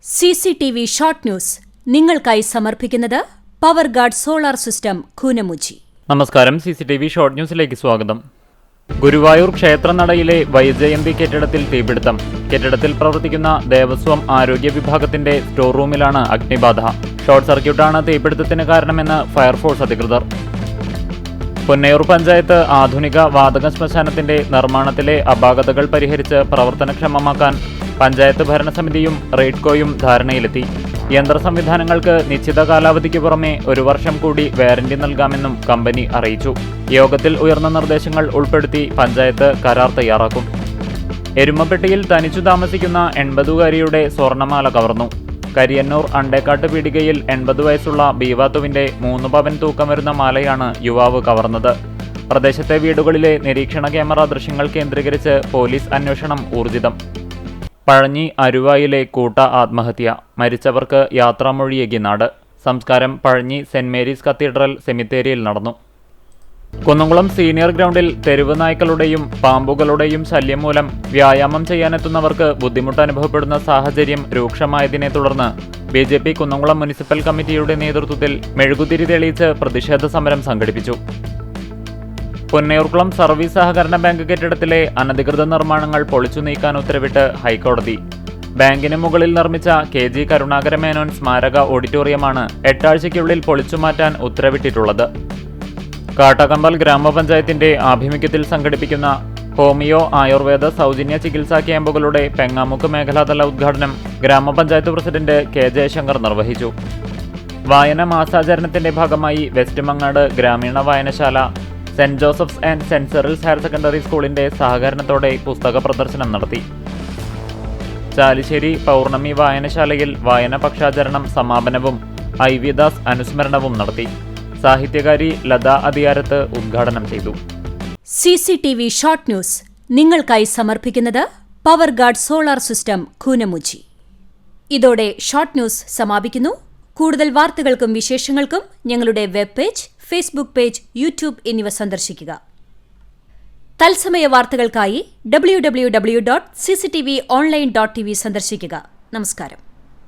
CCTV short news നിങ്ങൾക്കായി സമർപ്പിക്കുന്നത് power guard solar system Koonamuchi. നമസ്കാരം. CCTV ഷോർട്ട് ന്യൂസിലേക്ക് സ്വാഗതം. ഗുരുവായൂർ ക്ഷേത്രനടയിലെ വൈജയന്തി കെട്ടിടത്തിൽ തീപിടുത്തം. കെട്ടിടത്തിൽ പ്രവർത്തിക്കുന്ന ദേവസ്വം ആരോഗ്യ വിഭാഗത്തിന്റെ സ്റ്റോർ റൂമിലാണ് അഗ്നിബാധ. ഷോർട്ട് സർക്യൂട്ടാണ് തീപിടുത്തത്തിന് കാരണമെന്ന് ഫയർഫോഴ്സ് അധികൃതർ. പൊന്നയൂർ പഞ്ചായത്ത് ആധുനിക വാതക ശ്മശാനത്തിന്റെ നിർമ്മാണത്തിലെ അപാകതകൾ പരിഹരിച്ച് പ്രവർത്തനക്ഷമമാക്കാൻ പഞ്ചായത്ത് ഭരണസമിതിയും റെയ്ഡ്കോയും ധാരണയിലെത്തി. യന്ത്ര സംവിധാനങ്ങൾക്ക് നിശ്ചിത കാലാവധിക്ക് പുറമെ 1 വർഷം കൂടി വാറന്റി നൽകാമെന്നും കമ്പനി അറിയിച്ചു. യോഗത്തിൽ ഉയർന്ന നിർദ്ദേശങ്ങൾ ഉൾപ്പെടുത്തി പഞ്ചായത്ത് കരാർ തയ്യാറാക്കും. എരുമപ്പെട്ടിയിൽ തനിച്ചു താമസിക്കുന്ന 80-കാരിയുടെ സ്വർണ്ണമാല കവർന്നു. കരിയന്നൂർ അണ്ടേക്കാട്ട് പീടികയിൽ 80 വയസ്സുള്ള ബീവാത്തുവിന്റെ 3 പവൻ തൂക്കം വരുന്ന മാലയാണ് യുവാവ് കവർന്നത്. പ്രദേശത്തെ വീടുകളിലെ നിരീക്ഷണ ക്യാമറ ദൃശ്യങ്ങൾ കേന്ദ്രീകരിച്ച് പോലീസ് അന്വേഷണം ഊർജിതം. പഴഞ്ഞി അരുവായിലെ കൂട്ട ആത്മഹത്യ. മരിച്ചവർക്ക് യാത്രാമൊഴിയേകി നാട്. സംസ്കാരം പഴഞ്ഞി സെന്റ് മേരീസ് കത്തീഡ്രൽ സെമിത്തേരിയിൽ നടന്നു. കുന്നംകുളം സീനിയർ ഗ്രൗണ്ടിൽ തെരുവ് നായ്ക്കളുടെയും പാമ്പുകളുടെയും ശല്യം മൂലം വ്യായാമം ചെയ്യാനെത്തുന്നവർക്ക് ബുദ്ധിമുട്ട് അനുഭവപ്പെടുന്ന സാഹചര്യം രൂക്ഷമായതിനെ തുടർന്ന് BJP കുന്നംകുളം മുനിസിപ്പൽ കമ്മിറ്റിയുടെ നേതൃത്വത്തിൽ മെഴുകുതിരി തെളിയിച്ച് പ്രതിഷേധ സമരം സംഘടിപ്പിച്ചു. പൊന്നയൂർക്കുളം സർവീസ് സഹകരണ ബാങ്ക് കെട്ടിടത്തിലെ അനധികൃത നിർമ്മാണങ്ങൾ പൊളിച്ചു നീക്കാൻ ഉത്തരവിട്ട് ഹൈക്കോടതി. ബാങ്കിന് മുകളിൽ നിർമ്മിച്ച KG കരുണാകര മേനോൻ സ്മാരക ഓഡിറ്റോറിയമാണ് 8 ആഴ്ചയ്ക്കുള്ളിൽ പൊളിച്ചുമാറ്റാൻ ഉത്തരവിട്ടിട്ടുള്ളത്. കാട്ടകമ്പൽ ഗ്രാമപഞ്ചായത്തിന്റെ ആഭിമുഖ്യത്തിൽ സംഘടിപ്പിക്കുന്ന ഹോമിയോ ആയുർവേദ സൗജന്യ ചികിത്സാ ക്യാമ്പുകളുടെ പെങ്ങാമുക്ക് മേഖലാതല ഉദ്ഘാടനം ഗ്രാമപഞ്ചായത്ത് പ്രസിഡന്റ് K ജയശങ്കർ നിർവഹിച്ചു. വായന മാസാചരണത്തിന്റെ ഭാഗമായി വെസ്റ്റ് മങ്ങാട് ഗ്രാമീണ വായനശാല saint Joseph's and saint Cyril's higher secondary സ്കൂളിന്റെ സഹകരണത്തോടെ പുസ്തക പ്രദർശനം നടത്തി. ചാലിശ്ശേരി പൗർണമി വായനശാലയിൽ വായന പക്ഷാചരണം സമാപനവും IV ദാസ് അനുസ്മരണവും നടത്തി. സാഹിത്യകാരി ലത അതിയാരത്ത് ഉദ്ഘാടനം ചെയ്തു. CCTV ഷോർട്ട് ന്യൂസ് നിങ്ങൾക്കായി സമർപ്പിക്കുന്നത് power guard solar system Koonamuchi. ഇതോടെ ഷോർട്ട് ന്യൂസ് സമാപിക്കുന്നു. കൂടുതൽ വാർത്തകൾക്കും വിശേഷങ്ങൾക്കും ഞങ്ങളുടെ web page, Facebook page, YouTube എന്നിവ സന്ദർശിക്കുക. തത്സമയ വാർത്തകൾക്കായി www.cctv online.tv സന്ദർശിക്കുക. നമസ്കാരം.